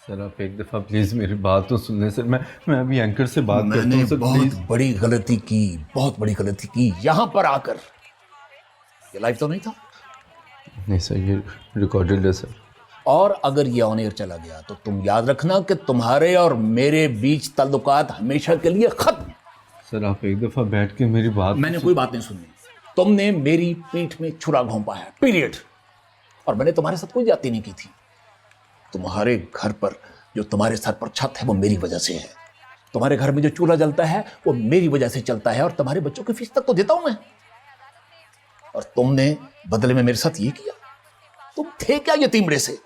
Sir आप एक दफ़ा प्लीज़ मेरी बात तो सुन लें सर। मैं अभी एंकर से बात करता मैंने हूँ सर, बहुत प्लीज़। बड़ी गलती की, बहुत बड़ी गलती की यहां पर आकर। ये लाइव तो नहीं था, नहीं सर, ये रिकॉर्डेड है सर। और अगर ये ऑन एयर चला गया तो तुम याद रखना कि तुम्हारे और मेरे बीच ताल्लुकात हमेशा के लिए खत्म। सर आप एक दफ़ा बैठ के मेरी बात मैंने कोई बात नहीं सुननी। तुमने मेरी पीठ में छुरा घोंपा है, पीरियड। और मैंने तुम्हारे साथ कोई जाती नहीं की थी। तुम्हारे घर पर जो तुम्हारे सर पर छत है वो मेरी वजह से है। तुम्हारे घर में जो चूल्हा जलता है वो मेरी वजह से चलता है, और तुम्हारे बच्चों की फीस तक तो देता हूं मैं। और तुमने बदले में मेरे साथ ये किया। तुम थे क्या यतीमड़े से?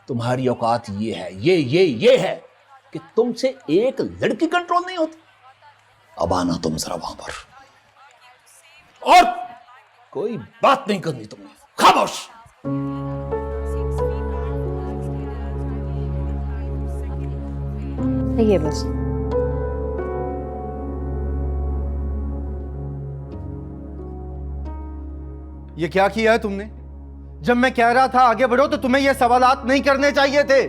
तुम्हारी औकात ये है, ये है कि तुमसे एक लड़की कंट्रोल नहीं होती। अब आना तुम जरा वहां पर, और कोई बात नहीं करनी तुमने, खामोश। ये बस। ये क्या किया है तुमने? जब मैं कह रहा था आगे बढ़ो तो तुम्हें ये सवालात नहीं करने चाहिए थे,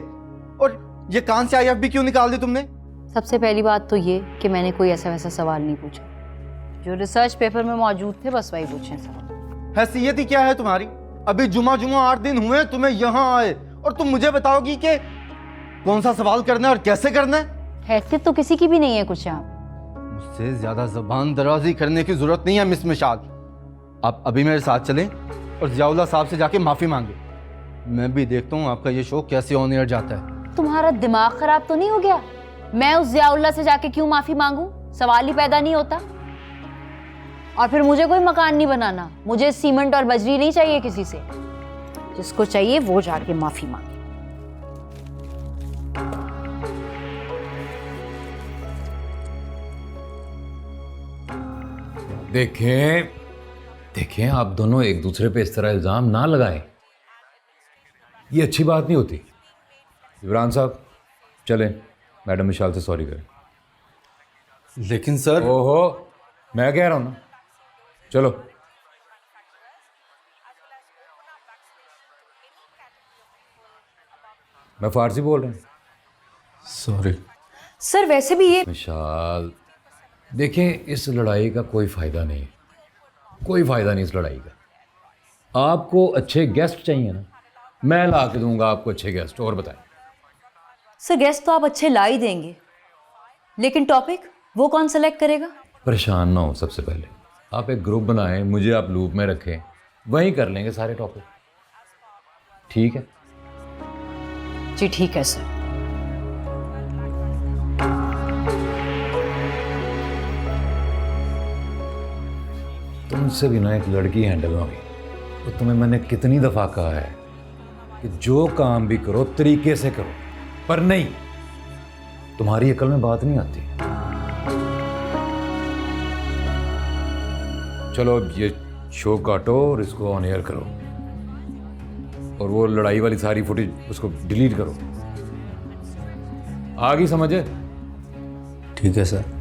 और ये कान से आईएफबी क्यों निकाल दी तुमने? सबसे पहली बात तो ये कि मैंने कोई ऐसा वैसा सवाल नहीं पूछा। जो रिसर्च पेपर में मौजूद थे बस वही पूछे सवाल। हैसियत ही क्या है तुम्हारी? अभी जुमा 8 दिन हुए तुम्हें यहाँ आए, और तुम मुझे बताओगी कि कौन सा सवाल करना है और कैसे करना है? हैसियत तो किसी की भी नहीं है कुछ यहाँ। मुझसे ज्यादा जबान दराजी करने की जरूरत नहीं है मिस मिशाल। आप अभी मेरे साथ चलें और जियाउल्लाह साहब से जाके माफी मांगे। मैं भी देखता हूँ आपका ये शो कैसे ऑन एयर जाता है। तुम्हारा दिमाग खराब तो नहीं हो गया? मैं उस जियाउल्लाह से जाके क्यों माफी मांगू? सवाल ही पैदा नहीं होता। और फिर मुझे कोई मकान नहीं बनाना, मुझे सीमेंट और बजरी नहीं चाहिए किसी से। जिसको चाहिए वो जाके माफी मांगे। देखें आप दोनों एक दूसरे पे इस तरह इल्जाम ना लगाएं, ये अच्छी बात नहीं होती। इमरान साहब चलें, मैडम मिशाल से सॉरी करें। लेकिन सर। ओहो, मैं कह रहा हूं ना, चलो। मैं फारसी बोल रहा हूं। सॉरी सर वैसे भी ये मिशाल, देखें इस लड़ाई का कोई फायदा नहीं है, कोई फायदा नहीं इस लड़ाई का। आपको अच्छे गेस्ट चाहिए ना, मैं ला के दूंगा आपको अच्छे गेस्ट। और बताएं। सर गेस्ट तो आप अच्छे ला ही देंगे, लेकिन टॉपिक वो कौन सेलेक्ट करेगा? परेशान ना हो, सबसे पहले आप एक ग्रुप बनाएं, मुझे आप लूप में रखें, वहीं कर लेंगे सारे टॉपिक। ठीक है? जी ठीक है सर। तुमसे भी ना एक लड़की हैंडल होगी। तो तुम्हें मैंने कितनी दफ़ा कहा है कि जो काम भी करो तरीके से करो, पर नहीं, तुम्हारी अकल में बात नहीं आती। चलो अब ये शो काटो और इसको ऑन एयर करो, और वो लड़ाई वाली सारी फुटेज उसको डिलीट करो। आ गई समझे? ठीक है सर।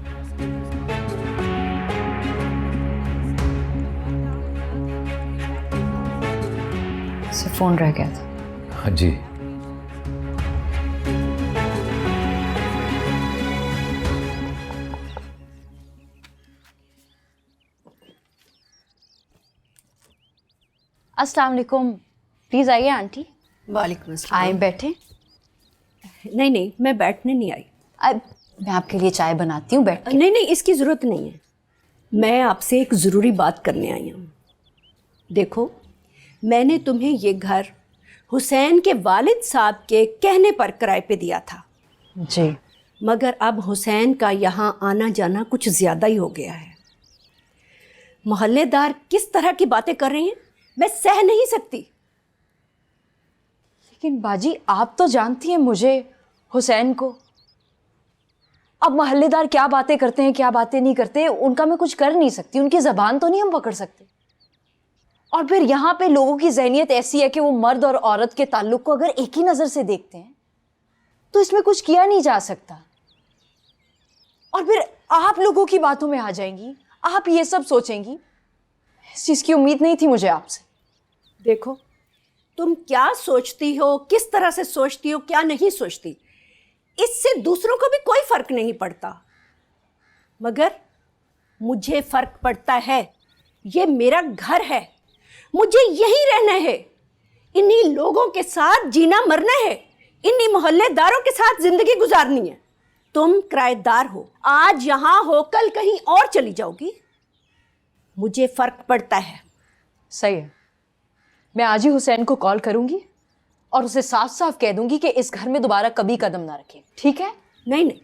सर फोन रह गया था। हाँ जी। अस्सलाम वालेकुम। प्लीज आइए आंटी। वालेकुम अस्सलाम। आए बैठे। नहीं नहीं, मैं बैठने नहीं आई। मैं आपके लिए चाय बनाती हूँ, बैठ के। नहीं नहीं, इसकी ज़रूरत नहीं है। मैं आपसे एक ज़रूरी बात करने आई हूँ। देखो, मैंने तुम्हें ये घर हुसैन के वालिद साहब के कहने पर किराए पे दिया था। जी। मगर अब हुसैन का यहाँ आना जाना कुछ ज़्यादा ही हो गया है। मोहल्लेदार किस तरह की बातें कर रहे हैं, मैं सह नहीं सकती। लेकिन बाजी आप तो जानती हैं मुझे, हुसैन को। अब मोहल्लेदार क्या बातें करते हैं क्या बातें नहीं करते, उनका मैं कुछ कर नहीं सकती, उनकी ज़बान तो नहीं हम पकड़ सकते। और फिर यहाँ पे लोगों की ज़हनियत ऐसी है कि वो मर्द और औरत के ताल्लुक को अगर एक ही नज़र से देखते हैं तो इसमें कुछ किया नहीं जा सकता। और फिर आप लोगों की बातों में आ जाएंगी, आप ये सब सोचेंगी। इस चीज़ की उम्मीद नहीं थी मुझे आपसे। देखो, तुम क्या सोचती हो, किस तरह से सोचती हो, क्या नहीं सोचती, इससे दूसरों को भी कोई फर्क नहीं पड़ता, मगर मुझे फर्क पड़ता है। ये मेरा घर है, मुझे यहीं रहना है, इन्हीं लोगों के साथ जीना मरना है, इन्हीं मोहल्लेदारों के साथ जिंदगी गुजारनी है। तुम किराएदार हो, आज यहां हो, कल कहीं और चली जाओगी। मुझे फर्क पड़ता है। सही है, मैं आज ही हुसैन को कॉल करूंगी और उसे साफ साफ कह दूंगी कि इस घर में दोबारा कभी कदम ना रखे, ठीक है? नहीं नहीं,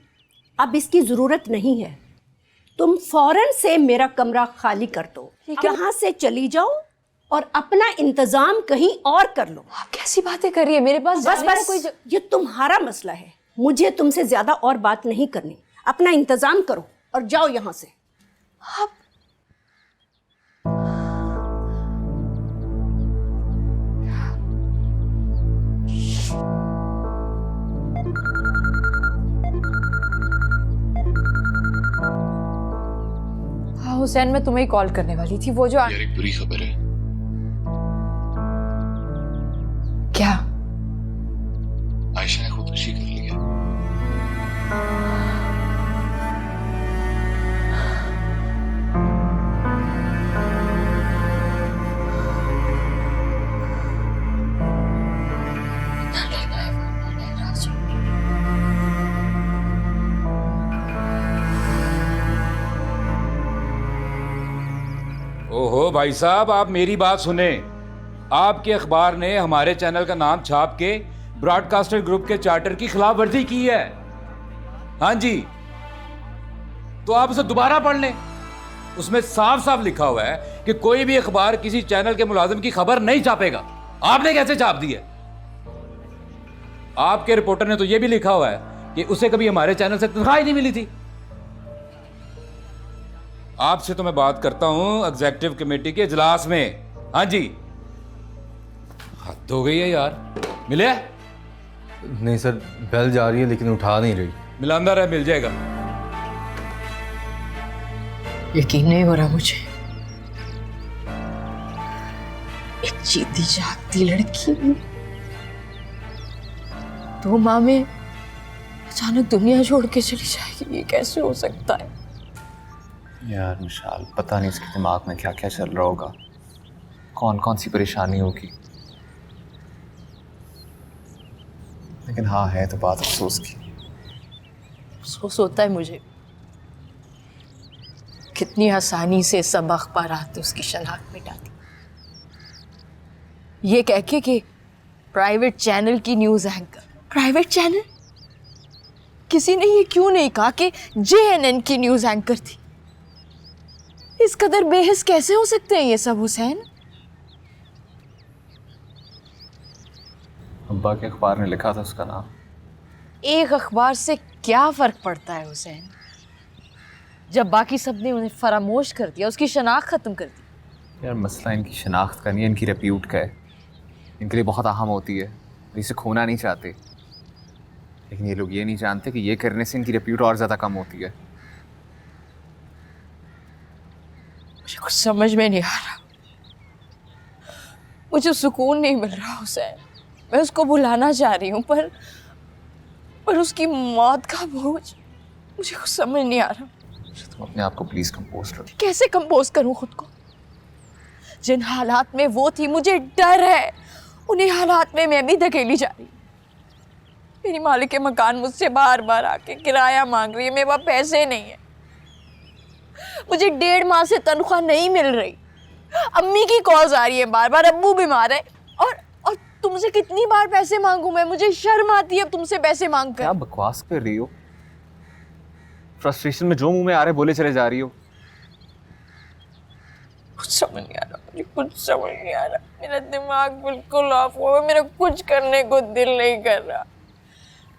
अब इसकी जरूरत नहीं है। तुम फौरन से मेरा कमरा खाली कर दो, यहाँ से चली जाओ और अपना इंतजाम कहीं और कर लो। आप कैसी बातें कर रही है? मेरे पास बस जाने का बस, कोई ये तुम्हारा मसला है, मुझे तुमसे ज्यादा और बात नहीं करनी। अपना इंतजाम करो और जाओ यहाँ से। आप हाँ हुसैन, मैं तुम्हें ही कॉल करने वाली थी। वो जो यार एक बुरी खबर है। क्या? आयशा ने खुदकुशी कर ली है। ओहो भाई साहब, आप मेरी बात सुने। आपके अखबार ने हमारे चैनल का नाम छाप के ब्रॉडकास्टर ग्रुप के चार्टर की खिलाफ वर्जी की है। हाँ जी, तो आप उसे दोबारा पढ़ लें। उसमें साफ साफ लिखा हुआ है कि कोई भी अखबार किसी चैनल के मुलाजिम की खबर नहीं छापेगा। आपने कैसे छाप दी है? आपके रिपोर्टर ने तो यह भी लिखा हुआ है कि उसे कभी हमारे चैनल से तनख्वाह ही नहीं मिली थी। आपसे तो मैं बात करता हूं एग्जीक्यूटिव कमेटी के इजलास में। हाँ जी, हद हो गई है यार। मिले? नहीं सर, बेल जा रही है लेकिन उठा नहीं रही। मिलांदर है, मिल जाएगा। यकीन नहीं हो रहा मुझे, एक जीती जागती लड़की 2 माह में अचानक दुनिया छोड़ के चली जाएगी, ये कैसे हो सकता है? यार मिशाल, पता नहीं इसके दिमाग में क्या क्या चल रहा होगा, कौन कौन सी परेशानी होगी। लेकिन हाँ, है तो बात अफसोस की। अफसोस होता है मुझे, कितनी आसानी से सब अखबारात उसकी शनाख्त मिटा दी, ये कह के कि प्राइवेट चैनल की न्यूज़ एंकर। Private channel? किसी ने ये क्यों नहीं कहा कि JNN की न्यूज़ एंकर थी? इस कदर बेहिस कैसे हो सकते हैं ये सब हुसैन? अब्बा के अखबार ने लिखा था उसका नाम। एक अखबार से क्या फ़र्क पड़ता है हुसैन, जब बाकी सब ने उन्हें फरामोश कर दिया, उसकी शनाख्त ख़त्म कर दी। यार मसला इनकी शनाख्त का नहीं है, इनकी रेप्यूट का है। इनके लिए बहुत अहम होती है, इसे खोना नहीं चाहते। लेकिन ये लोग ये नहीं जानते कि ये करने से इनकी रेप्यूट और ज़्यादा कम होती है। मुझे कुछ समझ में नहीं आ रहा, मुझे सुकून नहीं मिल रहा हुसैन। मैं उसको बुलाना चाह रही हूँ पर उसकी मौत का बोझ मुझे कुछ समझ नहीं आ रहा। तुम अपने आप को प्लीज़ कंपोज करो। कैसे कंपोज करूँ खुद को? जिन हालात में वो थी, मुझे डर है उन्हीं हालात में मैं भी धकेली जा रही हूँ। मेरी मालिक के मकान मुझसे बार बार आके किराया मांग रही है, मेरे पास पैसे नहीं है, मुझे 1.5 माह से तनख्वाह नहीं मिल रही, अम्मी की कॉल्स आ रही है बार बार, अब्बू बीमार है, और तुमसे कितनी बार पैसे मांगू मैं? मुझे शर्म आती है अब तुमसे पैसे मांग कर। क्या बकवास कर रही हो? फ्रस्ट्रेशन में जो मुंह में आ रहे बोले चले जा रही हो। कुछ समझ नहीं आ रहा, मुझे कुछ समझ नहीं आ रहा। मेरा दिमाग बिल्कुल ऑफ हुआ है, मेरा कुछ करने को दिल नहीं कर रहा।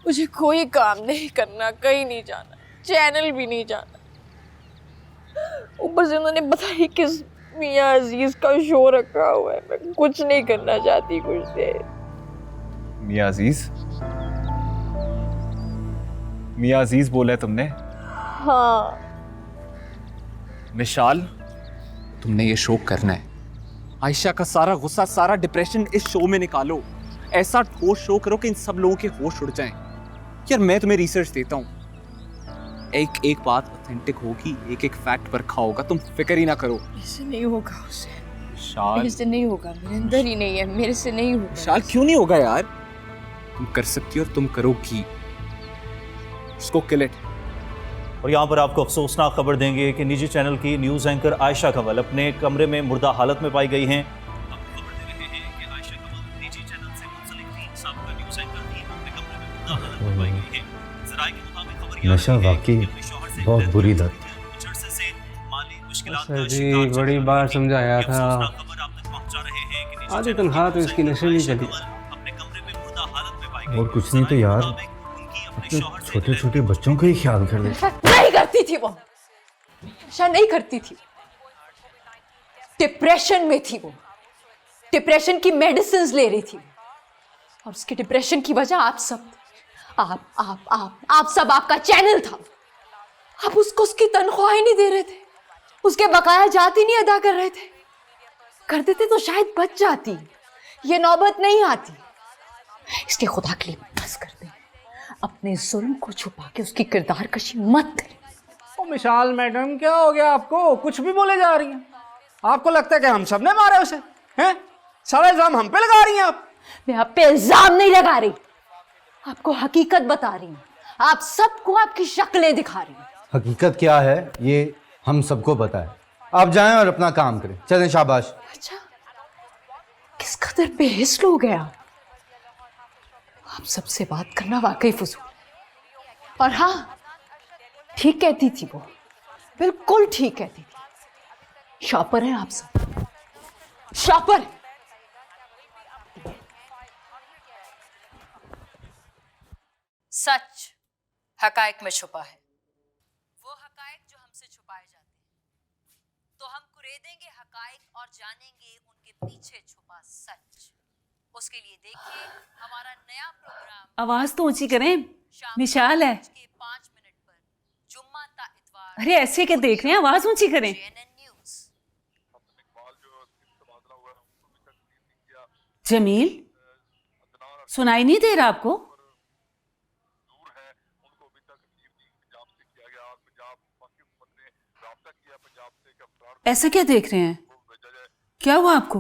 मुझे कोई काम नहीं करना, कहीं नहीं जाना, चैनल भी नहीं जाना। ऊपर से उन्होंने पता नहीं किस मियाँ अजीज का शो रखा हुआ है। मैं कुछ नहीं करना चाहती कुछ देर। मियाँ अजीज? मियाँ अजीज बोला है तुमने? हाँ। मिशाल, तुमने ये शो करना है आयशा का सारा गुस्सा, सारा डिप्रेशन इस शो में निकालो। ऐसा ठोस शो करो कि इन सब लोगों के होश उड़ जाएं। यार मैं तुम्हें रिसर्च देता हूँ, एक एक बात ऑथेंटिक होगी, एक एक फैक्ट परखा होगा, तुम फिक्र ही ना करो। ऐसे नहीं होगा हुसैन, विशाल, मेरे से नहीं होगा, मेरे अंदर ही नहीं है, मेरे से नहीं होगा। विशाल क्यों नहीं होगा यार? तुम कर सकती हो और तुम करोगी। इसको किल इट। और यहाँ पर आपको अफसोसनाक खबर देंगे कि निजी चैनल की न्यूज़ एंकर आयशा कंवल अपने कमरे में मुर्दा हालत में पाई गई हैं। आपको खबर दे रहे हैं कि आयशा कंवल निजी चैनल से मुंसलिक थी, साबका न्यूज़ एंकर थी, अपने कमरे में मुर्दा हालत में पाई गई हैं। ज़राए के मुताबिक खबर नशा वाकई बहुत बुरी लत। सर जी बड़ी बार समझाया था, आधी तनख्वाह तो इसकी नशे नहीं चली। और कुछ नहीं तो यार अपने छोटे छोटे बच्चों का ही ख्याल कर ले। नहीं करती थी वो, नशा नहीं करती थी, डिप्रेशन में थी वो, डिप्रेशन की मेडिसिन ले रही थी और उसके डिप्रेशन की वजह आप सब थे। आप सब, आपका चैनल था। आप उसको उसकी तनख्वाह ही नहीं दे रहे थे, उसके बकाया जाती नहीं अदा कर रहे थे। कर देते तो शायद बच जाती, ये नौबत नहीं आती। इसलिए खुदा के लिए बस कर दे, अपने जुल्म को छुपा के उसकी किरदार कशी मत करें। ओ मिसाल मैडम, क्या हो गया आपको? कुछ भी बोले जा रही हैं। आपको लगता है कि हम सब ने मारा उसे? हैं? सारा इल्जाम हम पे लगा रही हैं आप। मैं आप पे इल्जाम नहीं लगा रही, आपको हकीकत बता रही हूँ। आप सबको आपकी शक्लें दिखा रही हूँ। हकीकत क्या है ये हम सबको पता है। आप जाएं और अपना काम करें, चलें, शाबाश। अच्छा, किस कदर बेहिस लोग हैं आप सबसे बात करना वाकई फजूल। और हाँ, ठीक कहती थी वो, बिल्कुल ठीक कहती थी। शॉपर हैं आप सब, शॉपर। सच हकायक में छुपा है, वो हकायक जो हमसे छुपाए जाते हैं। तो हम कुरेदेंगे हकायक और जानेंगे उनके पीछे छुपा सच। उसके लिए देखिए हमारा नया प्रोग्राम आवाज तो ऊंची करें, मिशाल है। 5 मिनट पर जुम्मा ता इतवार। अरे ऐसे क्या देख रहे हैं, आवाज ऊंची करें। जमील, सुनाई नहीं दे रहा आपको? ऐसा क्या देख रहे हैं? क्या हुआ आपको?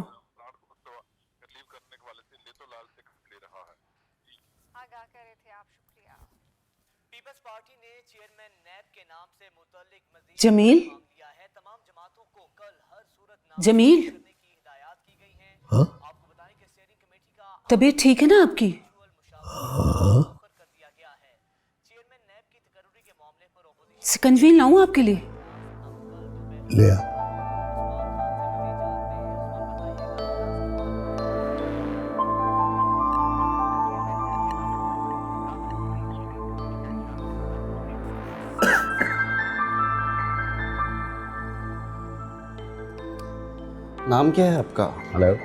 जमील, जमील, तबीयत ठीक है ना आपकी? सिकंजवी लाऊं आपके लिए? ले आ। नाम क्या है आपका? हेलो,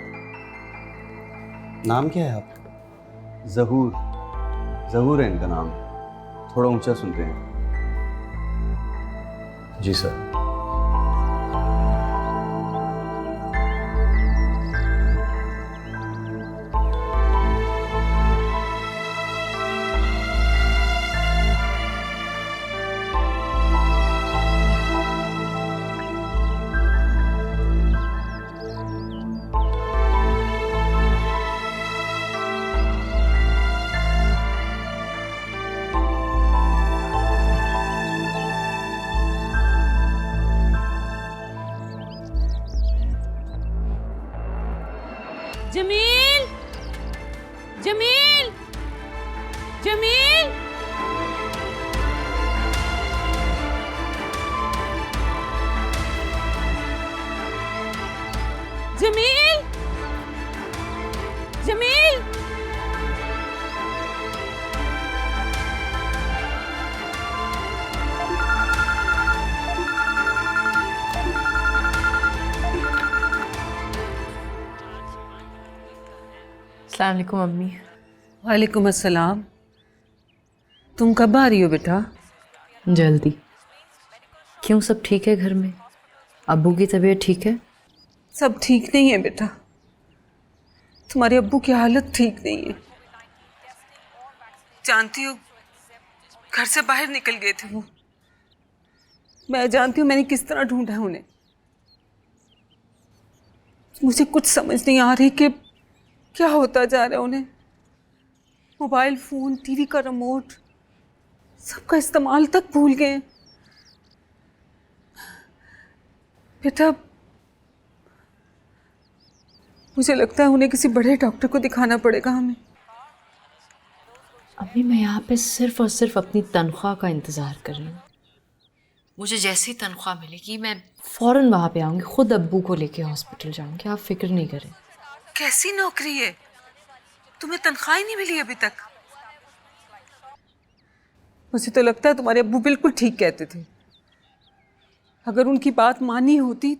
नाम क्या है आपका? ज़हूर, ज़हूर है इनका नाम। थोड़ा ऊंचा सुनते हैं। जी सर। जमील, जमील, जमील, जमील, जमील। अस्सलाम वालेकुम अम्मी। वालेकुम अस्सलाम। तुम कब आ रही हो बेटा? जल्दी। क्यों, सब ठीक है घर में? अब्बू की तबीयत ठीक है? सब ठीक नहीं है बेटा, तुम्हारे अब्बू की हालत ठीक नहीं है। जानती हो, घर से बाहर निकल गए थे वो। मैं जानती हूँ मैंने किस तरह ढूंढा है उन्हें। मुझे कुछ समझ नहीं आ रही कि क्या होता जा रहा है उन्हें। मोबाइल फोन, टीवी का रिमोट, सबका इस्तेमाल तक भूल गए। बेटा, मुझे लगता है उन्हें किसी बड़े डॉक्टर को दिखाना पड़ेगा हमें। अम्मी, मैं यहाँ पे सिर्फ और सिर्फ अपनी तनख्वाह का इंतज़ार कर रही हूँ। मुझे जैसी तनख्वाह मिलेगी मैं फ़ौरन वहाँ पे आऊँगी, खुद अब्बू को लेके हॉस्पिटल जाऊँगी। आप फिक्र नहीं करें। कैसी नौकरी है? तुम्हें तनख्वाह ही नहीं मिली अभी तक? मुझे तो लगता है तुम्हारे अब्बू बिल्कुल ठीक कहते थे। अगर उनकी बात मानी होती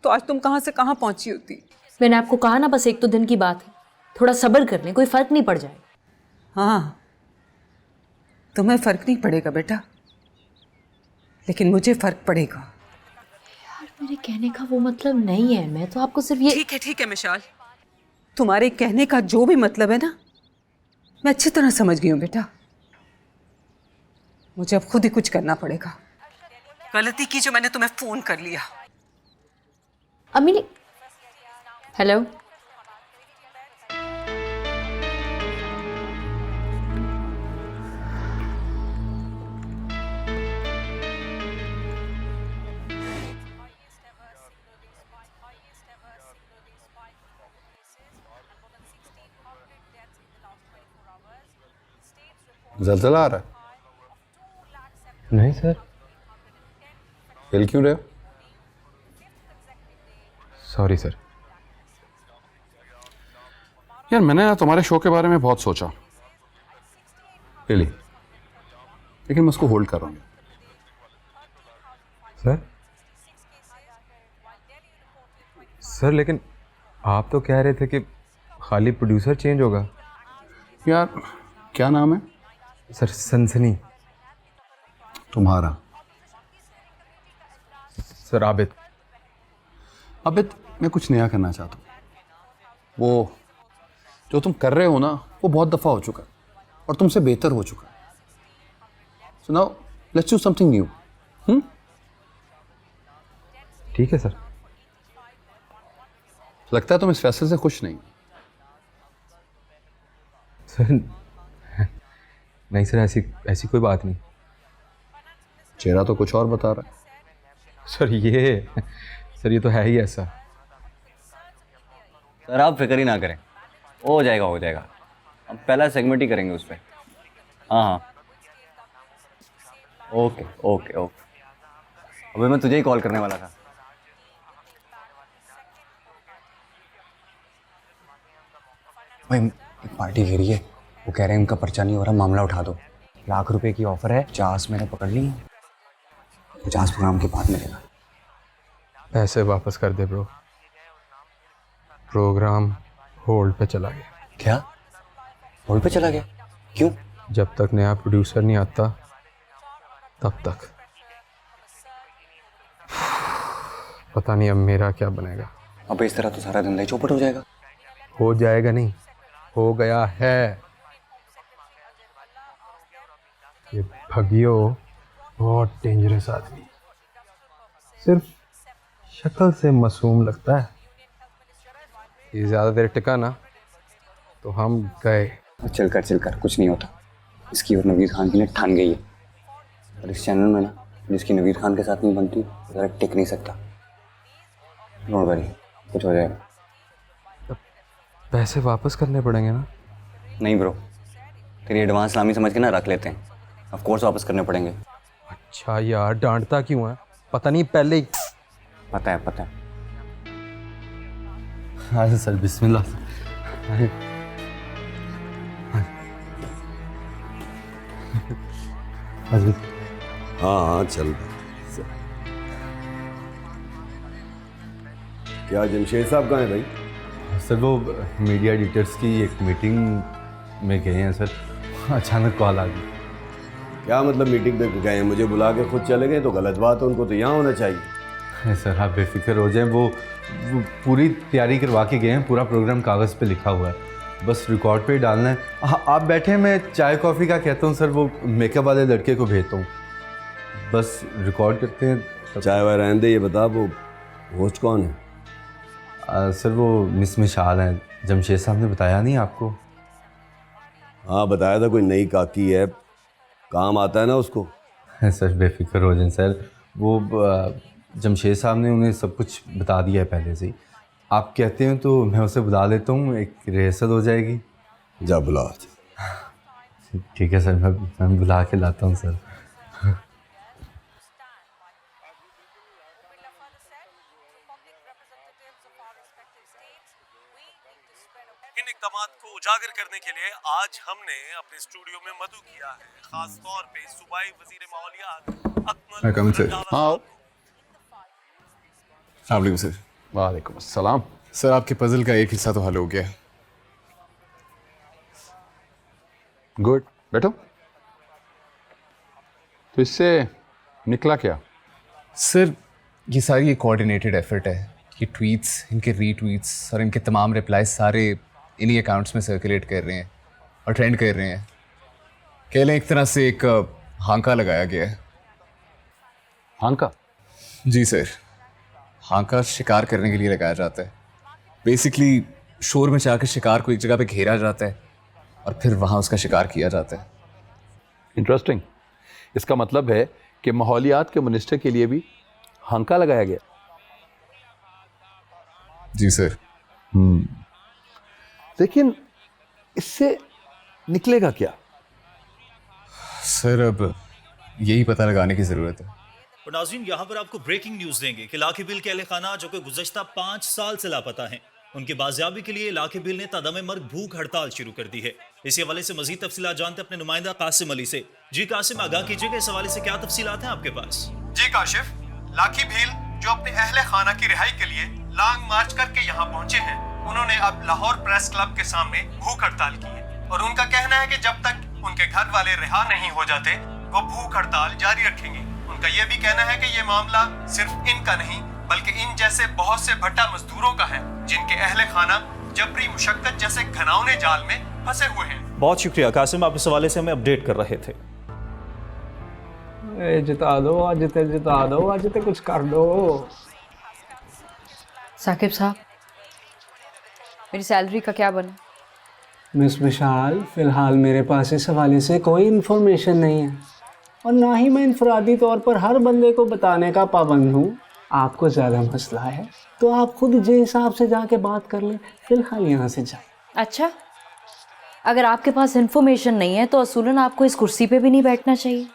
तो आज तुम कहाँ से कहाँ पहुंची होती। मैंने आपको कहा ना, बस एक तो दिन की बात है, थोड़ा सब्र कर लें, कोई फ़र्क नहीं पड़ जाए। हाँ, तुम्हें फ़र्क नहीं पड़ेगा बेटा, लेकिन मुझे फ़र्क पड़ेगा। यार, मेरे कहने का वो मतलब नहीं है, मैं तो आपको सिर्फ ये। ठीक है मिशाल, तुम्हारे कहने का जो भी मतलब है ना, मैं अच्छी तरह समझ गई हूँ बेटा। मुझे अब खुद ही कुछ करना पड़ेगा। गलती की जो मैंने तुम्हें फ़ोन कर लिया। अम्मी ने हेलो, जलजला आ रहा है? नहीं सर। हिल क्यों रहे हो? Sorry sir. यार मैंने ना तुम्हारे शो के बारे में बहुत सोचा, रियली, लेकिन मैं उसको होल्ड कर रहा हूँ। सर लेकिन आप तो कह रहे थे कि खाली प्रोड्यूसर चेंज होगा। यार क्या नाम है? सर सनसनी। तुम्हारा? सर आबिद। आबिद, मैं कुछ नया करना चाहता हूँ। वो जो तुम कर रहे हो ना, वो बहुत दफ़ा हो चुका है और तुमसे बेहतर हो चुका है। So now let's do something new. ठीक है सर। लगता है तुम इस फैसले से खुश नहीं। सर नहीं सर, ऐसी कोई बात नहीं। चेहरा तो कुछ और बता रहा है। सर ये तो है ही ऐसा। सर आप फिक्र ही ना करें, हो जाएगा हम पहला सेगमेंट ही करेंगे उस पर। हाँ, ओके। अबे मैं तुझे ही कॉल करने वाला था। भाई एक पार्टी घेरी है, वो कह रहे हैं उनका पर्चा नहीं हो रहा, मामला उठा दो। ₹1,00,000 की ऑफर है, 50 मैंने पकड़ ली, 50 प्रोग्राम के बाद मिलेगा। पैसे वापस कर दे ब्रो, प्रोग्राम होल्ड पे चला गया। क्या होल्ड पे चला गया? क्यों? जब तक नया प्रोड्यूसर नहीं आता तब तक। पता नहीं अब मेरा क्या बनेगा। अब इस तरह तो सारा धंधा ही चौपट हो जाएगा। हो जाएगा नहीं, हो गया है। ये भगियो बहुत डेंजरस आदमी, सिर्फ शक्ल से मासूम लगता है। ये ज़्यादा देर टिका ना तो हम गए। चल कर कुछ नहीं होता। इसकी और नवीर खान की ने ठान गई है, और इस चैनल में ना जिसकी नवीर खान के साथ नहीं बनती ज़रा टिक नहीं सकता। नोट करिए, कुछ हो जाएगा। पैसे वापस करने पड़ेंगे ना? नहीं ब्रो, तेरी एडवांस नामी समझ के ना रख लेते हैं। ऑफ कोर्स वापस करने पड़ेंगे। अच्छा यार, डांटता क्यों है? पता नहीं पहले ही। पता है। हाँ सर, बिस्मिल्लाह। हाँ चल। क्या जमशेद साहब कहाँ हैं भाई? सर वो मीडिया एडिटर्स की एक मीटिंग में गए हैं सर, अचानक कॉल आ गई। क्या मतलब मीटिंग पे गए हैं? मुझे बुला के खुद चले गए तो गलत बात है, उनको तो यहाँ होना चाहिए। सर आप बेफिक्र हो जाएं, वो वो पूरी तैयारी करवा के गए हैं, पूरा प्रोग्राम कागज़ पे लिखा हुआ है, बस रिकॉर्ड पे ही डालना है। हाँ, आप बैठे हैं, मैं चाय कॉफ़ी का कहता हूँ सर, वो मेकअप वाले लड़के को भेजता हूँ, बस रिकॉर्ड करते हैं। चाय वाय रहने दे, ये बता वो होस्ट कौन है? सर वो मिस मिशाल हैं, जमशेद साहब ने बताया नहीं आपको? हाँ बताया था, कोई नई काकी है, काम आता है ना उसको। सर बेफिक्र हो जाए सर, वो जमशेद साहब ने उन्हें सब कुछ बता दिया है पहले से ही। आप कहते हैं तो मैं उसे बुला लेता हूँ, एक रिहर्सल हो जाएगी। जा बुला। ठीक है सर, मैं बुला के लाता हूँ सर। इन इक़दामात को उजागर करने के लिए आज हमने अपने स्टूडियो में मदु किया है, खास तौर पे सूबाई वजीर माहौलियात अकमल सर। हाँ सर। वालेकुम अस्सलाम। सर आपके पजल का एक हिस्सा तो हल हो गया। गुड, बैठो। तो इससे निकला क्या? सर ये सारी एक कोऑर्डिनेटेड एफर्ट है। ये ट्वीट्स, इनके रीट्वीट्स और इनके तमाम रिप्लाई सारे इन्हीं अकाउंट्स में सर्कुलेट कर रहे हैं और ट्रेंड कर रहे हैं। कह लें एक तरह से एक हांका लगाया गया है। हांका? जी सर, हांका शिकार करने के लिए लगाया जाता है। बेसिकली शोर में जाकर शिकार को एक जगह पे घेरा जाता है और फिर वहाँ उसका शिकार किया जाता है। इंटरेस्टिंग। इसका मतलब है कि माहौलियात के मिनिस्टर के लिए भी हांका लगाया गया। जी सर। लेकिन इससे निकलेगा क्या? सर अब यही पता लगाने की ज़रूरत है। और नाज़रीन, यहाँ पर आपको ब्रेकिंग न्यूज़ देंगे कि लाखी बिल के अहले खाना जो कि गुज़श्ता 5 साल से लापता हैं, उनकी बाजियाबी के लिए लाखी बिल ने तादम मर्ग भूख हड़ताल शुरू कर दी है। इसी हवाले से मजीद तफसीलात जानते अपने नुमाइंदा कासिम अली से। जी कासिम, आगाह कीजिएगा, इस हवाले से क्या तफसीलात हैं आपके पास? जी काशिफ, लाखी भील जो अपने अहले खाना की रिहाई के लिए लॉन्ग मार्च करके यहाँ पहुंचे हैं, उन्होंने अब लाहौर प्रेस क्लब के सामने भूख हड़ताल की है और उनका कहना है कि जब तक उनके घर वाले रिहा नहीं हो जाते वो भूख हड़ताल जारी रखेंगे। उनका यह भी कहना है कि ये मामला सिर्फ इनका नहीं बल्कि इन जैसे बहुत से भट्टा मजदूरों का है जिनके अहले खाना जबरी मुशक्कत जैसे घिनौने जाल में फंसे हुए हैं। बहुत शुक्रिया कासिम, आप इस हवाले से हमें अपडेट कर रहे थे। जिता दो आज, जिता दो आज, कुछ कर दो। साकिब साहब, मेरी सैलरी का क्या बना? मिस मिशाल, फिलहाल मेरे पास इस हवाले से कोई इन्फॉर्मेशन नहीं है और ना ही मैं इनफरादी तौर पर हर बंदे को बताने का पाबंद हूँ। आपको ज़्यादा मसला है तो आप खुद जे हिसाब से जाके बात कर लें, फिलहाल यहाँ से जाए। अच्छा, अगर आपके पास इन्फॉर्मेशन नहीं है तो असूलन आपको इस कुर्सी पे भी नहीं बैठना चाहिए।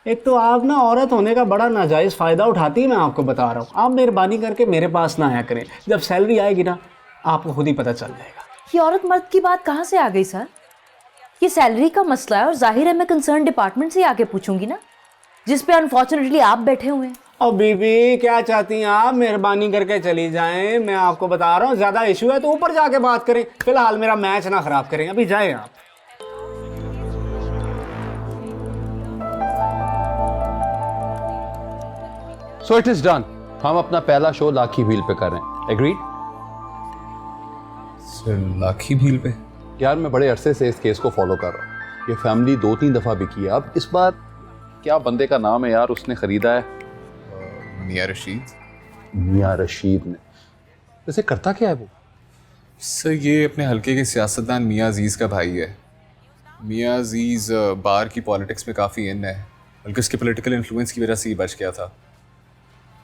एक तो आप ना औरत होने का बड़ा नाजायज़ फ़ायदा उठाती है, मैं आपको बता रहा हूँ। आप मेहरबानी करके मेरे पास ना आया करें, जब सैलरी आएगी ना आपको खुद ही पता चल जाएगा। ये औरत मर्द की बात कहाँ से आ गई सर? ये सैलरी का मसला है और जाहिर है मैं कंसर्न डिपार्टमेंट से आके पूछूंगी ना, जिस पे अनफॉर्चुनेटली आप बैठे हुए हैं। और बीबी क्या चाहती हैं आप? मेहरबानी करके चली जाएं, मैं आपको बता रहा हूँ ज़्यादा इशू है तो ऊपर जाके बात करें, फिलहाल मेरा मैच ना ख़राब करें, अभी जाएं आप। So it is done. हम अपना पहला शो लाखी भील पे कर रहे हैं। एग्रीड? सर लाखी भील पे? यार मैं बड़े अरसे से इस केस को फॉलो कर रहा हूँ। ये फैमिली 2-3 दफ़ा बिकी है। अब इस बार क्या बंदे का नाम है यार, उसने ख़रीदा है मियाँ रशीद। मियाँ रशीद ने। वैसे करता क्या है वो? सर ये अपने हल्के के सियासतदान मियाँ अजीज़ का भाई है। मियाँ अजीज़ बार की पॉलिटिक्स में काफ़ी इन है, बल्कि उसके पॉलिटिकल इन्फ्लुएंस की वजह से ही बच गया था।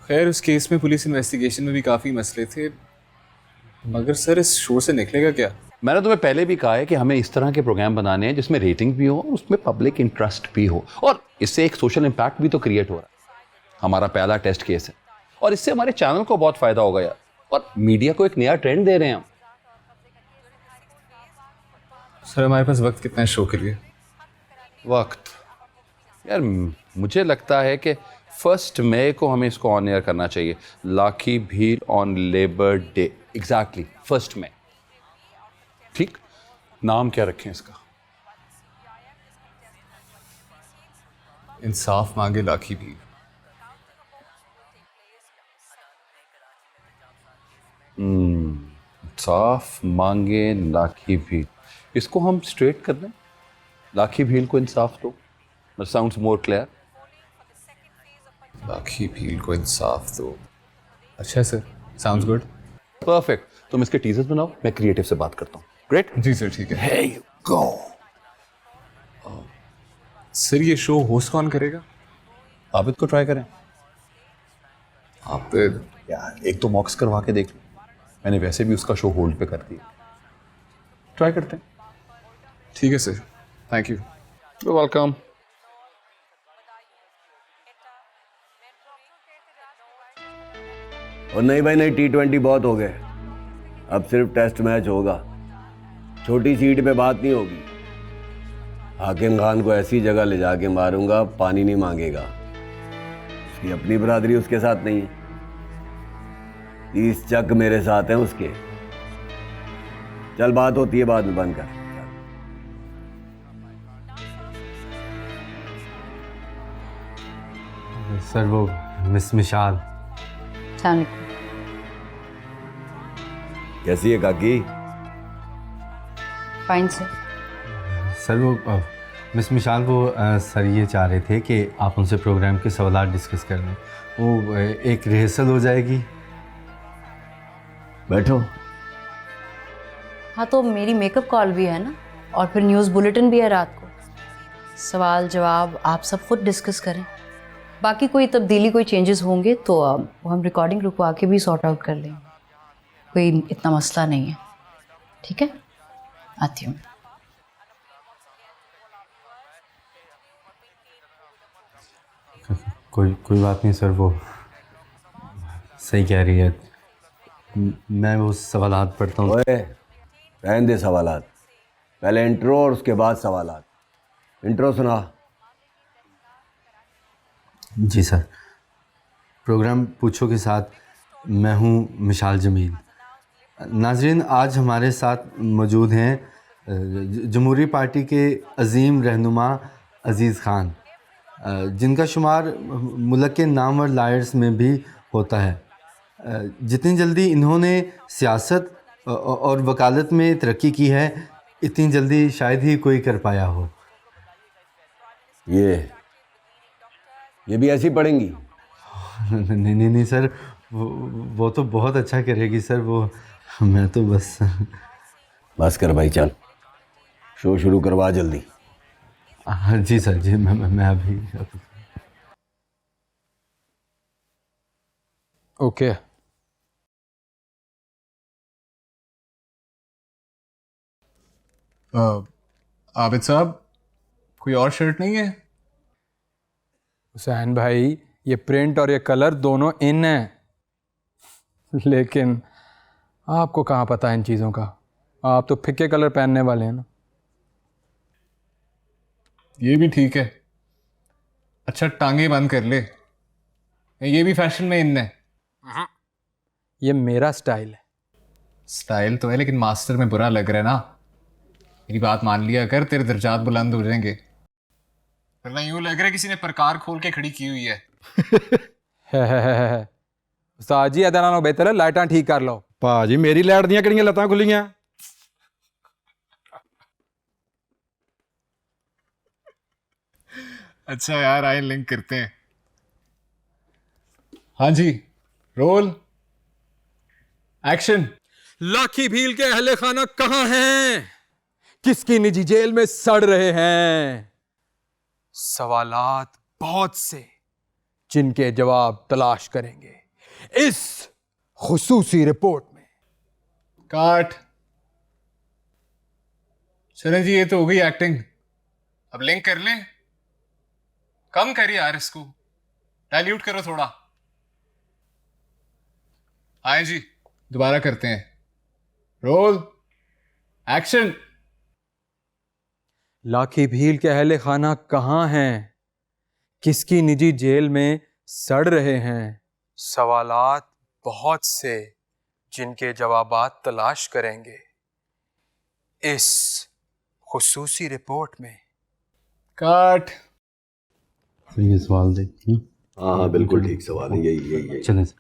खैर उस केस में पुलिस इन्वेस्टिगेशन में भी काफ़ी मसले थे, मगर सर इस शो से निकलेगा क्या? मैंने तुम्हें पहले भी कहा है कि हमें इस तरह के प्रोग्राम बनाने हैं जिसमें रेटिंग भी हो, उसमें पब्लिक इंटरेस्ट भी हो और इससे एक सोशल इम्पैक्ट भी तो क्रिएट हो रहा है। हमारा पहला टेस्ट केस है और इससे हमारे चैनल को बहुत फ़ायदा होगा यार, और मीडिया को एक नया ट्रेंड दे रहे हैं हम। सर हमारे पास वक्त कितना है शो के लिए? वक्त यार मुझे लगता है कि 1 मई को हमें इसको ऑन एयर करना चाहिए। Lucky Bhil on labour day. Exactly 1 मई। ठीक, नाम क्या रखें इसका? इंसाफ मांगे लाखी भील। इंसाफ मांगे लाखी भील, इसको हम स्ट्रेट कर दें, लाखी भील को इंसाफ दो, sounds more clear. Lucky Bhil को इंसाफ दो, अच्छा सर, साउंड्स गुड। परफेक्ट, तुम इसके टीजर्स बनाओ, मैं क्रिएटिव से बात करता हूँ। ग्रेट जी सर, ठीक है। Here you go. सर ये शो होस्ट कौन करेगा? आबिद को ट्राई करें। आबिद यार एक तो मॉक्स करवा के देख लो, मैंने वैसे भी उसका शो होल्ड पे कर दिया, ट्राई करते हैं। ठीक है sir, thank you. You welcome. और नहीं भाई नहीं, T20 बहुत हो गए, अब सिर्फ टेस्ट मैच होगा, छोटी सीट पे बात नहीं होगी। हाकिम खान को ऐसी जगह ले जाके मारूंगा पानी नहीं मांगेगा, उसकी अपनी बरादरी उसके साथ नहीं है, 30 चक मेरे साथ हैं उसके। चल बात होती है बाद में, बंद कर। सर वो मिस मिशाल कैसी है काकी? Fine sir. सर वो मिस मिशाल वो सर ये चाह रहे थे कि आप उनसे प्रोग्राम के सवाल डिस्कस कर लें, वो एक रिहर्सल हो जाएगी। बैठो। हाँ तो मेरी मेकअप कॉल भी है ना, और फिर न्यूज़ बुलेटिन भी है रात को, सवाल जवाब आप सब खुद डिस्कस करें। बाकी कोई तब्दीली कोई चेंजेस होंगे तो वो हम रिकॉर्डिंग रुकवा के भी सॉर्ट आउट कर लेंगे, कोई इतना मसला नहीं है। ठीक है, आती हूँ। कोई बात नहीं सर, वो सही कह रही है, मैं वो सवालात पढ़ता हूँ। ओए रहने दे सवालात, पहले इंट्रो और उसके बाद सवालात। इंट्रो सुना। जी सर। प्रोग्राम पूछो के साथ मैं हूँ मिशाल जमील। नाजरीन, आज हमारे साथ मौजूद हैं जमहूरी पार्टी के अजीम रहनुमा अजीज़ ख़ान, जिनका शुमार मुल्क के नामवर लायर्स में भी होता है। जितनी जल्दी इन्होंने सियासत और वकालत में तरक्की की है, इतनी जल्दी शायद ही कोई कर पाया हो। ये भी ऐसी पढ़ेंगी? नहीं सर, वो तो बहुत अच्छा करेगी सर, वो मैं तो बस कर भाई, चल शो शुरू करवा जल्दी। हाँ जी सर जी, मैं अभी ओके। आबिद साहब, कोई और शर्ट नहीं है? हुसैन भाई, ये प्रिंट और ये कलर दोनों इन हैं, लेकिन आपको कहाँ पता इन चीज़ों का, आप तो फिक्के कलर पहनने वाले हैं ना। ये भी ठीक है। अच्छा टांगे बंद कर ले, ये भी फैशन में इन है। ये मेरा स्टाइल है। स्टाइल तो है लेकिन मास्टर में बुरा लग रहा है ना। मेरी बात मान लिया कर, तेरे दर्जात बुलंद हो जाएंगे, वरना यूं लग रहा है किसी ने प्रकार खोल के खड़ी की हुई है। उस्ताद जी इधर नालों बेहतर है लाइटां ठीक कर लो। भाजी मेरी लाइट दियां किहड़ियां लत्तां खुलियां? अच्छा यार, आए लिंक करते हैं। हाँ जी, रोल एक्शन। लाखी भील के अहले खाना कहां हैं? किसकी निजी जेल में सड़ रहे हैं? सवालात बहुत से, जिनके जवाब तलाश करेंगे इस खुसूसी रिपोर्ट में। काट। चलें जी, ये तो हो गई एक्टिंग, अब लिंक कर लें। कम करिए यार, इसको डाइल्यूट करो थोड़ा। आए जी, दोबारा करते हैं। Roll action. लाखी भील के अहले खाना कहां हैं? किसकी निजी जेल में सड़ रहे हैं? सवालात बहुत से, जिनके जवाबात तलाश करेंगे इस खुसूसी रिपोर्ट में। काट। ये सवाल दे। हाँ बिल्कुल ठीक सवाल है, यही चलें सर।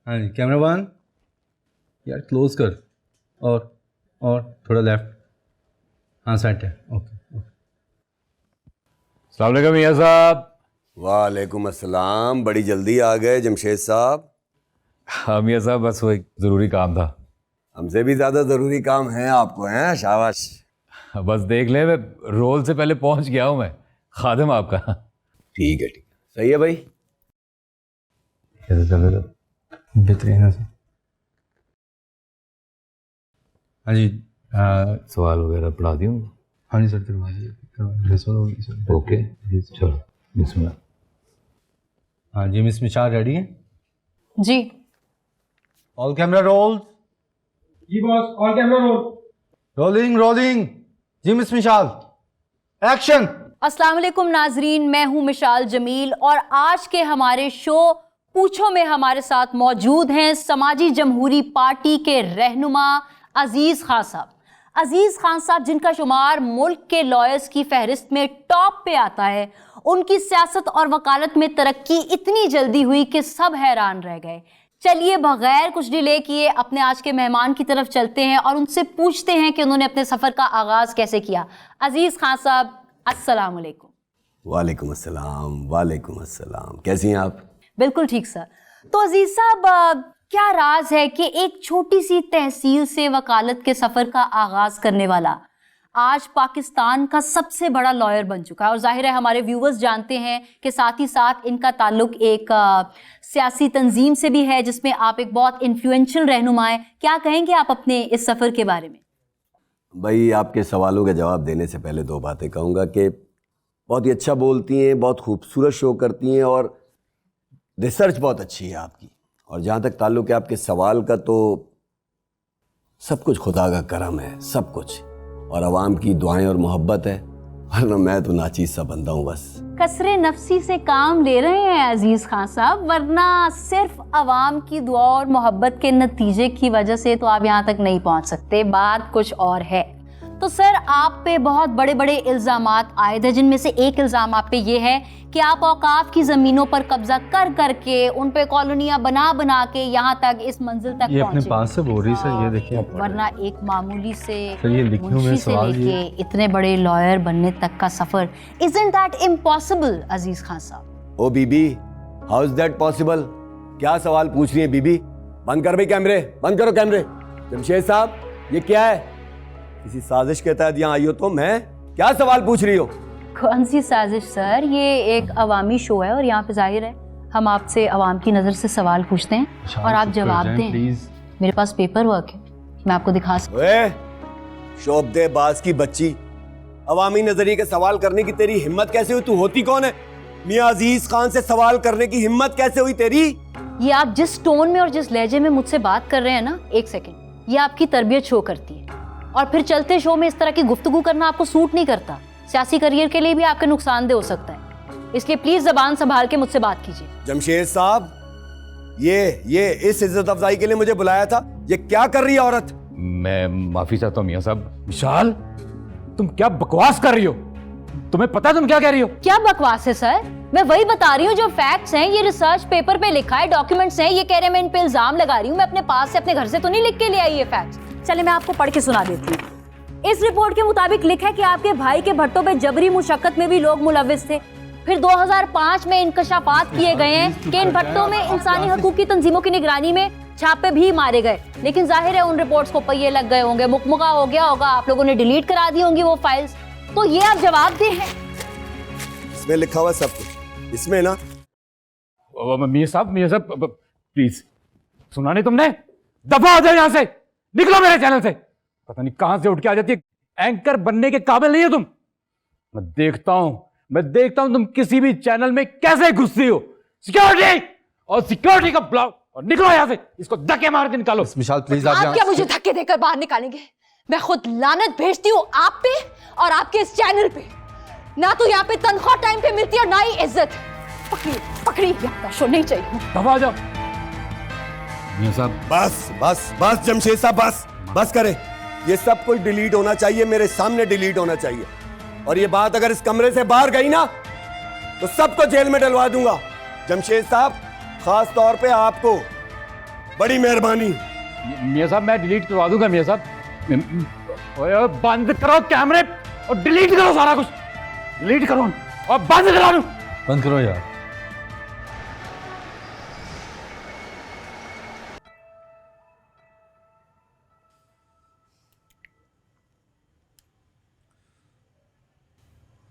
हाँ जी, कैमरा वन। यार क्लोज कर, और थोड़ा लेफ्ट। हाँ सेट है, ओके। अस्सलाम वालेकुम मियां साहब। वालेकुम अस्सलाम, बड़ी जल्दी आ गए जमशेद साहब। हाँ मियां साहब, बस वो एक ज़रूरी काम था। हमसे भी ज़्यादा ज़रूरी काम है आपको, हैं? शाबाश। बस देख ले, मैं रोल से पहले पहुंच गया हूं, मैं खादिम आपका। ठीक है, सही है भाई। कैसे चल रहा है? बेहतरीन है सर। हाँ जी, सवाल वगैरह पढ़ा दी हूँ? हाँ जी सर, करवा दीजिए। ओके, चलो बिस्मिल्लाह। हाँ जी, मिस मिशाल रेडी है? जी। All camera roll. जी boss, all camera roll. Rolling. जी मिस मिशाल, एक्शन। अस्सलाम वालेकुम नाजरीन, मैं हूं मिशाल जमील और आज के हमारे शो पूछो में हमारे साथ मौजूद हैं समाजी जमहूरी पार्टी के रहनुमा अजीज खान साहब। अजीज खान साहब जिनका शुमार मुल्क के लॉयर्स की फहरिस्त में टॉप पे आता है, उनकी सियासत और वकालत में तरक्की इतनी जल्दी हुई कि सब हैरान रह गए। चलिए बगैर कुछ डिले किए अपने आज के मेहमान की तरफ चलते हैं और उनसे पूछते हैं कि उन्होंने अपने सफर का आगाज कैसे किया। अजीज खान साहब, अस्सलाम वालेकुम। वालेकुम अस्सलाम। वालेकुम अस्सलाम, कैसी हैं आप? बिल्कुल ठीक सर। तो अजीज साहब, क्या राज है कि एक छोटी सी तहसील से वकालत के सफर का आगाज करने वाला आज पाकिस्तान का सबसे बड़ा लॉयर बन चुका है? और जाहिर है हमारे व्यूवर्स जानते हैं कि साथ ही साथ इनका ताल्लुक एक सियासी तंजीम से भी है जिसमें आप एक बहुत इन्फ्लुएंशियल रहनुमा हैं। क्या कहेंगे आप अपने इस सफ़र के बारे में? भाई, आपके सवालों के जवाब देने से पहले दो बातें कहूँगा कि बहुत ही अच्छा बोलती हैं, बहुत खूबसूरत शो करती हैं और रिसर्च बहुत अच्छी है आपकी। और जहाँ तक ताल्लुक़ है आपके सवाल का, तो सब कुछ खुदा का करम है, सब कुछ, और आवाम की दुआएं और मोहब्बत है, वरना मैं तो नाचीज़ सा बंदा हूँ बस। कसरे नफसी से काम ले रहे हैं अजीज खान साहब, वरना सिर्फ आवाम की दुआ और मोहब्बत के नतीजे की वजह से तो आप यहाँ तक नहीं पहुँच सकते, बात कुछ और है। तो सर, आप पे बहुत बड़े बड़े इल्ज़ामात आयद हैं, जिनमें से एक इल्ज़ाम आप पे ये है कि आप औकाफ की ज़मीनों पर कब्जा कर करके उन पे कॉलोनियाँ बना बना के यहाँ तक इस मंजिल तक ये अपने पहुँचे। पास से बोल रही सर, ये देखिए। वरना एक मामूली से मुंशी से सवाल लेके इतने बड़े लॉयर बनने तक का सफर, isn't that impossible अजीज खान साहब? ओ बीबी, हाउ इज दैट पॉसिबल? क्या सवाल पूछ रही है बीबी? बंद कर भाई कैमरे, बंद करो कैमरे। जमशेद साहब, ये क्या है? किसी साजिश के तहत यहाँ आई हो तुम? हैं? क्या सवाल पूछ रही हो? कौन सी साजिश सर, ये एक अवामी शो है और यहाँ पे जाहिर है हम आपसे अवाम की नज़र से सवाल पूछते हैं और आप जवाब दें। मेरे पास पेपर वर्क है, मैं आपको दिखा सकती। शोबदेबाज की बच्ची, अवामी नजरिए के सवाल करने की तेरी हिम्मत कैसे हुई? तू होती कौन है? मियां अजीज खान से सवाल करने की हिम्मत कैसे हुई तेरी? ये आप जिस टोन में और जिस लहजे में मुझसे बात कर रहे हैं ना, एक सेकंड, ये आपकी तरबियत शो करती है। और फिर चलते शो में इस तरह की गुफ्तगू करना आपको सूट नहीं करता, सियासी करियर के लिए भी आपके नुकसानदेह हो सकता है। इसलिए प्लीज जबान संभाल के मुझसे बात कीजिए। जमशेद साहब, ये इस इज्जत अफजाई के लिए मुझे बुलाया था? ये क्या कर रही है औरत? मैं माफी चाहता हूँ मियां साहब। विशाल, तुम क्या बकवास कर रही हो? तुम्हें पता है तुम क्या कह रही हो? क्या बकवास है सर? मैं वही बता रही हूँ जो फैक्ट्स हैं, ये रिसर्च पेपर पे लिखा है, डॉक्यूमेंट्स हैं। ये कह रहे हैं मैं इन पे इल्जाम लगा रही हूँ, मैं अपने पास से, अपने घर से तो नहीं लिख के ले आई ये फैक्ट्स। चलिए मैं आपको पढ़ के सुना देती हूँ। इस रिपोर्ट के मुताबिक लिखा है कि आपके भाई के भट्टों पे जबरी मुशक्कत में भी लोग मुलविस थे। फिर 2005 में इंकशाफात किए गए हैं कि इन भट्टों में इंसानी हकूक की तंजीमों की निगरानी में छापे भी मारे गए, लेकिन जाहिर है उन रिपोर्ट्स को पहिए लग गए होंगे, मुकमुका हो गया होगा, आप लोगों ने डिलीट करा दी होंगी वो फाइल्स। तो ये आप जवाब दे हैं। इसमें लिखा हुआ सब कुछ, इसमें ना। मियां साहब प्लीज, सुना नहीं तुमने? दफा हो जाए यहाँ से, निकलो मेरे चैनल से। पता नहीं कहां से उठ के आ जाती है, एंकर बनने के काबिल नहीं हो तुम। मैं देखता हूं तुम किसी भी चैनल में कैसे घुसती हो। सिक्योरिटी का ब्लॉक, और निकलो यहाँ से, इसको धक्के मार के निकालो। विशाल प्लीज, आप क्या मुझे धक्के देकर बाहर निकालेंगे? मैं खुद लानत भेजती हूँ आप पे और आपके इस चैनल पे। ना तो यहाँ पे तनख्वाह टाइम पे मिलती है और ना ही इज्जत। पकड़ी शो नहीं चाहिए। दबा जाओ मियां साहब। बस जमशेद साहब, बस करे। ये सब कुछ डिलीट होना चाहिए, मेरे सामने डिलीट होना चाहिए। और ये बात अगर इस कमरे से बाहर गई ना तो सबको जेल में डलवा दूंगा। जमशेद साहब, खास तौर पे आपको, बड़ी मेहरबानी। मियाँ साहब मैं डिलीट करवा दूंगा मियाँ साहब। ओए बंद करो कैमरे और डिलीट करो सारा कुछ, डिलीट करो और बंद करा दो। बंद करो यार।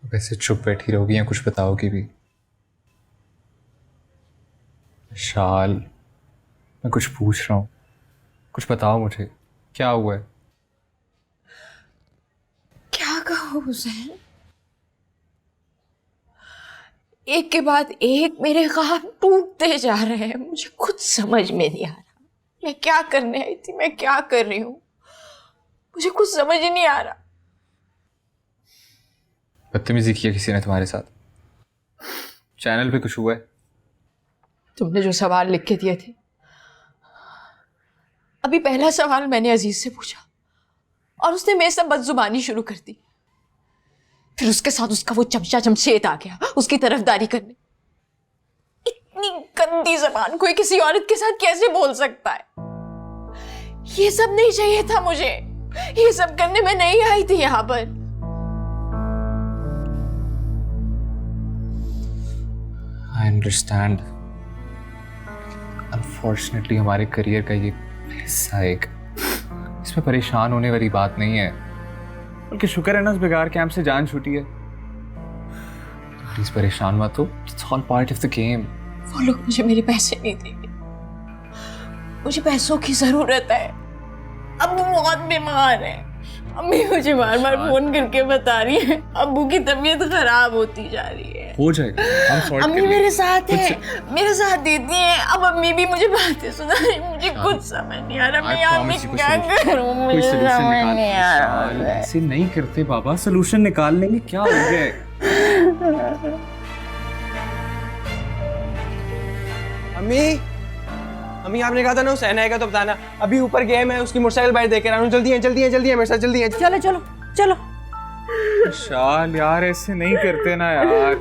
वैसे चुप बैठी रहोगी या कुछ बताओगी भी? शाल, मैं कुछ पूछ रहा हूँ, कुछ बताओ मुझे, क्या हुआ है? क्या कहो हुसैन, एक के बाद एक मेरे ख्वाब टूटते जा रहे हैं। मुझे कुछ समझ में नहीं आ रहा मैं क्या करने आई थी, मैं क्या कर रही हूँ, मुझे कुछ समझ ही नहीं आ रहा। बदतमीजी की है किसी ने तुम्हारे साथ? चैनल पे कुछ हुआ है? तुमने जो सवाल लिख के दिए थे, अभी पहला सवाल मैंने अजीज से पूछा और उसने मेरे से बदजुबानी शुरू कर दी। फिर उसके साथ उसका वो चमचा जमशेद आ गया उसकी तरफदारी करने। इतनी गंदी जबान कोई किसी औरत के साथ कैसे बोल सकता है? ये सब नहीं चाहिए था मुझे, ये सब करने में नहीं आई थी यहां पर। I understand. अनफॉर्चुनेटली हमारे करियर का ये हिस्सा एक, इसमें परेशान होने वाली बात नहीं है, बल्कि शुक्र है ना उस बेकार कैंप से जान छूटी है। प्लीज परेशान मत हो, it's all part of the game. वो लोग मुझे मेरे पैसे नहीं देंगे, मुझे पैसों की जरूरत है। अब्बू बहुत बीमार है, अम्मी मुझे बार बार फोन करके बता रही है अब्बू की तबीयत खराब होती जा रही है। हो जाएगा, हम सॉर्ट अम्मी मेरे साथ है, मेरे साथ देती है। अब अम्मी भी मुझे बातें सुना रही, मुझे कुछ समझ नहीं आ रहा मैं यहाँ पे क्या करूँ, मुझे समझ नहीं आ रहा। ऐसे नहीं करते बाबा, सोल्यूशन निकाल लेंगे, क्या हो गया? अम्मी, अम्मी आपने कहा था ना हुसैन आएगा तो बताना। अभी ऊपर गया मैं उसकी मोटरसाइकिल बाहर देकर आ रहा हूँ। जल्दी है मेरे साथ, जल्दी है। चलो चलो चलो। शाल यार ऐसे नहीं करते ना यार।